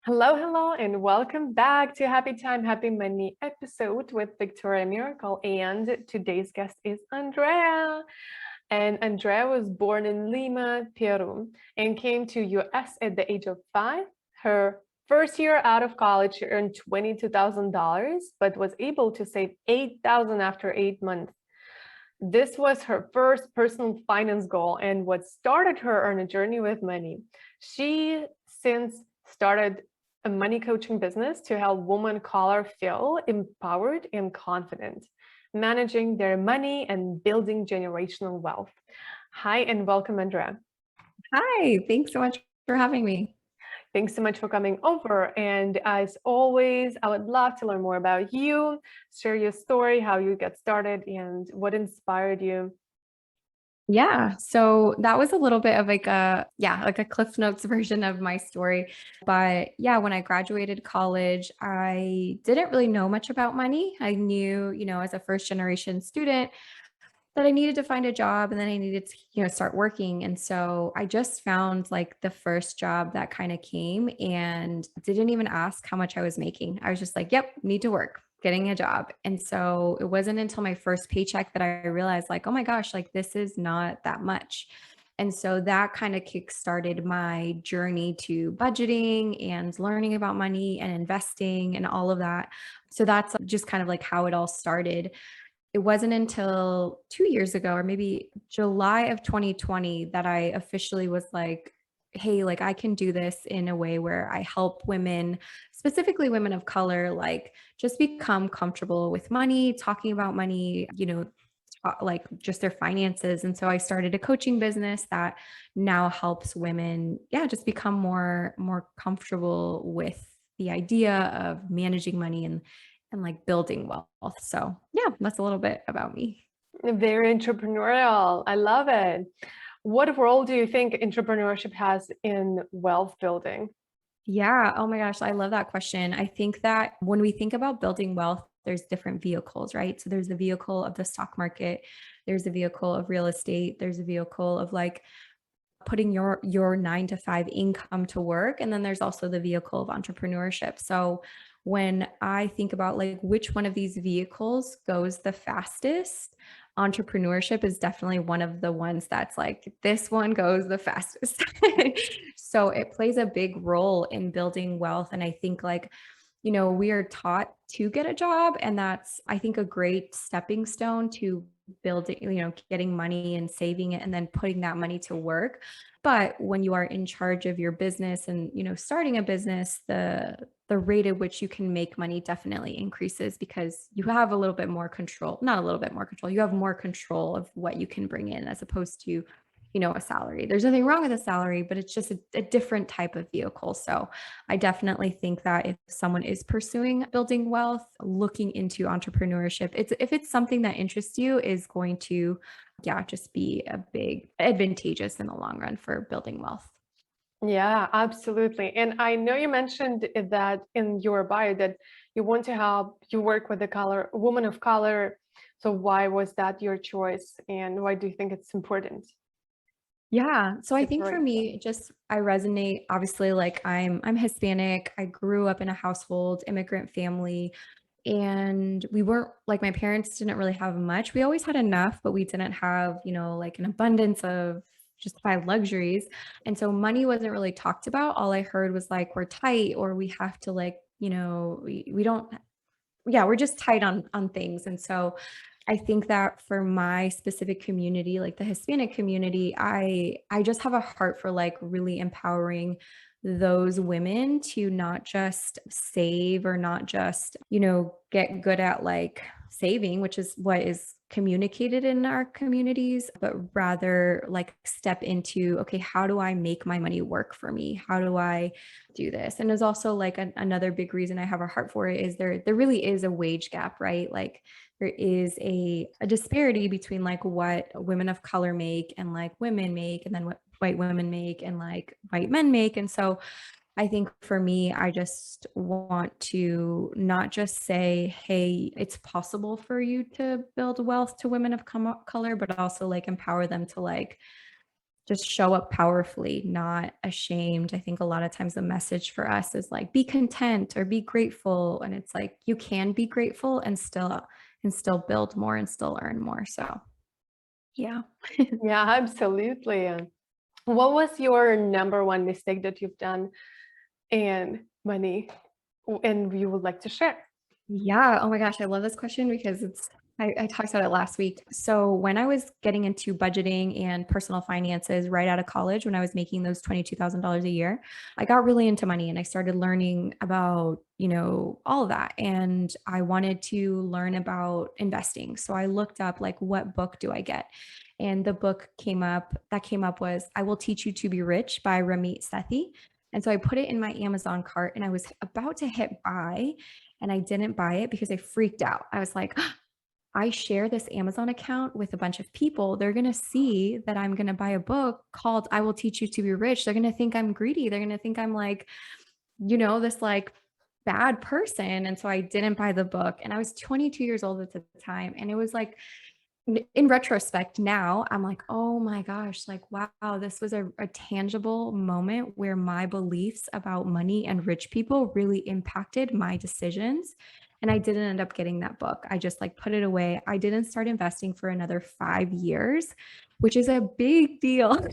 Hello, hello, and welcome back to Happy Time, Happy Money episode with Victoria Miracle. And today's guest is Andrea. And Andrea was born in Lima, Peru, and came to US at the age of 5. Her first year out of college, she earned $22,000, but was able to save 8,000 after 8 months. This was her first personal finance goal and what started her on a journey with money. She since started a money coaching business to help women of color feel empowered and confident, managing their money and building generational wealth. Hi, and welcome, Andrea. Hi, thanks so much for having me. Thanks so much for coming over. And as always, I would love to learn more about you, share your story, how you got started, and what inspired you. Yeah, so that was a little bit of like a Cliff Notes version of my story. But yeah, when I graduated college, I didn't really know much about money. I knew, as a first generation student, that I needed to find a job and then I needed to, start working. And so I just found like the first job that kind of came and didn't even ask how much I was making. I was just like, yep, need to work, getting a job. And so it wasn't until my first paycheck that I realized, like, oh my gosh, like this is not that much. And so that kind of kick-started my journey to budgeting and learning about money and investing and all of that. So that's just kind of like how it all started. It wasn't until 2 years ago or maybe July of 2020 that I officially was like, "Hey, like, I can do this in a way where I help women, specifically women of color, like, just become comfortable with money, talking about money, like, just their finances." And so I started a coaching business that now helps women, yeah, just become more comfortable with the idea of managing money and like building wealth. So, yeah, that's a little bit about me. Very entrepreneurial. I love it. What role do you think entrepreneurship has in wealth building? Yeah. Oh my gosh. I love that question. I think that when we think about building wealth, there's different vehicles, right? So there's the vehicle of the stock market, there's the vehicle of real estate, there's a vehicle of like putting your 9 to 5 income to work, and then there's also the vehicle of entrepreneurship. So when I think about like which one of these vehicles goes the fastest, entrepreneurship is definitely one of the ones that's like this one goes the fastest. So it plays a big role in building wealth. And I think like, we are taught to get a job, and that's, I think, a great stepping stone to building, getting money and saving it and then putting that money to work. But when you are in charge of your business and, starting a business, the rate at which you can make money definitely increases because you have a little bit more control, not a little bit more control, you have more control of what you can bring in as opposed to, a salary. There's nothing wrong with a salary, but it's just a different type of vehicle. So I definitely think that if someone is pursuing building wealth, looking into entrepreneurship, if it's something that interests you, is going to, yeah, just be a big advantageous in the long run for building wealth. Yeah, absolutely. And I know you mentioned that in your bio that you want to help you work with the color woman of color. So why was that your choice and why do you think it's important Yeah. So I think for separate me, them? I resonate, obviously, like I'm Hispanic. I grew up in a household, immigrant family, and we weren't like my parents didn't really have much. We always had enough, but we didn't have, like an abundance of just five luxuries. And so money wasn't really talked about. All I heard was like we're tight or we have to like, we don't, yeah, we're just tight on things. And so I think that for my specific community, like the Hispanic community, I just have a heart for like really empowering those women to not just save or not just, get good at like saving, which is what is communicated in our communities, but rather like step into, okay, how do I make my money work for me? How do I do this? And there's also like another big reason I have a heart for it is there really is a wage gap, right? Like there is a disparity between like what women of color make and like women make, and then what white women make and like white men make. And so I think for me, I just want to not just say, hey, it's possible for you to build wealth to women of color, but also like empower them to like just show up powerfully, not ashamed. I think a lot of times the message for us is like, be content or be grateful. And it's like, you can be grateful and still build more and still earn more. So yeah. Yeah, absolutely. What was your number one mistake that you've done in money and you would like to share? Yeah. Oh my gosh. I love this question because I talked about it last week. So when I was getting into budgeting and personal finances right out of college, when I was making those $22,000 a year, I got really into money and I started learning about, all of that. And I wanted to learn about investing. So I looked up like, what book do I get? And the book came up was I Will Teach You to Be Rich by Ramit Sethi. And so I put it in my Amazon cart and I was about to hit buy and I didn't buy it because I freaked out. I was like, I share this Amazon account with a bunch of people. They're going to see that I'm going to buy a book called I Will Teach You to Be Rich. They're going to think I'm greedy. They're going to think I'm like, this like bad person. And so I didn't buy the book. And I was 22 years old at the time. And it was like, in retrospect now, I'm like, oh my gosh, like, wow, this was a tangible moment where my beliefs about money and rich people really impacted my decisions. And I didn't end up getting that book. I just like put it away. I didn't start investing for another 5 years, which is a big deal.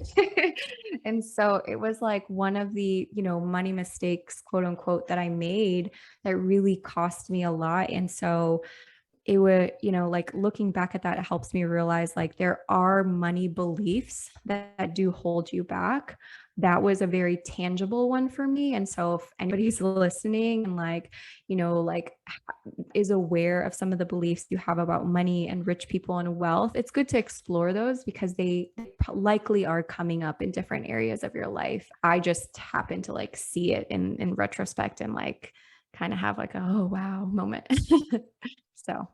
And so it was like one of the, money mistakes, quote unquote, that I made that really cost me a lot. And so it would, like looking back at that, it helps me realize like there are money beliefs that do hold you back. That was a very tangible one for me. And so if anybody's listening and like, is aware of some of the beliefs you have about money and rich people and wealth, it's good to explore those because they likely are coming up in different areas of your life. I just happen to like see it in retrospect and like kind of have like a, oh wow moment. So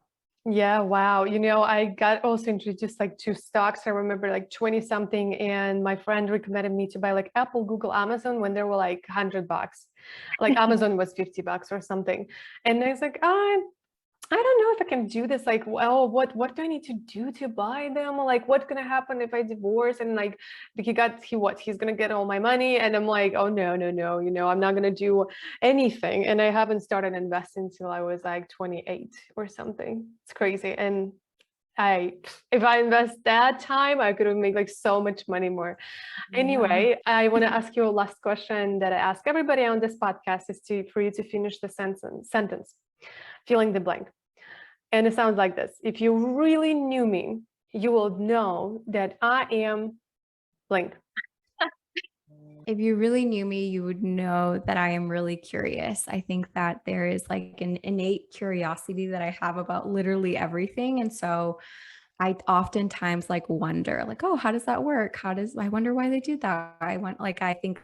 Yeah, wow. I got also introduced like to stocks. I remember like 20 something, and my friend recommended me to buy like Apple, Google, Amazon when they were like $100. Like Amazon was $50 or something. And I was like, oh, I don't know if I can do this. Like, well, what do I need to do to buy them? Like, what's gonna happen if I divorce? And like, he's gonna get all my money? And I'm like, oh no, no, no, I'm not gonna do anything. And I haven't started investing till I was like 28 or something. It's crazy. And if I invest that time, I could have made like so much money more. yeah. Anyway, I want to ask you a last question that I ask everybody on this podcast is for you to finish the sentence, filling the blank. And it sounds like this. If you really knew me, you will know that I am blank. If you really knew me, you would know that I am really curious. I think that there is like an innate curiosity that I have about literally everything. And so I oftentimes like wonder, like, oh, how does that work? I wonder why they do that? I think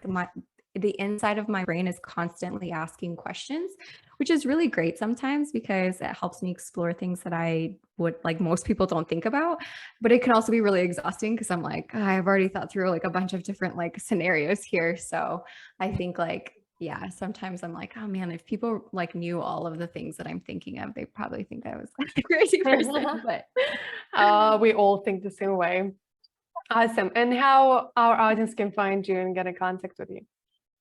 the inside of my brain is constantly asking questions, which is really great sometimes because it helps me explore things that I would like most people don't think about. But it can also be really exhausting because I'm like, "Oh, I've already thought through like a bunch of different like scenarios here." So I think like, yeah, sometimes I'm like, oh man, if people like knew all of the things that I'm thinking of, they probably think I was like a crazy person. But We all think the same way. Awesome. And how our audience can find you and get in contact with you?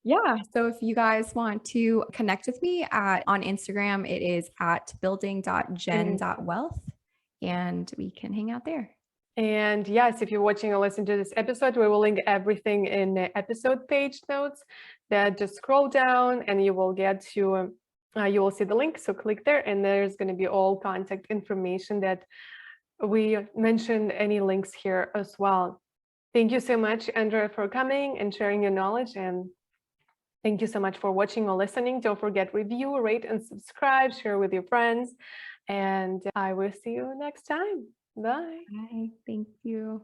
yeah. So if you guys want to connect with me on Instagram, it is at building.gen.wealth and we can hang out there. And yes, if you're watching or listening to this episode, we will link everything in the episode page notes. That just scroll down and you will get to, you will see the link. So click there and there's going to be all contact information that we mentioned, any links here as well. Thank you so much, Andrea, for coming and sharing your knowledge. And thank you so much for watching or listening. Don't forget, review, rate, and subscribe, share with your friends. And I will see you next time. Bye. Bye. Thank you.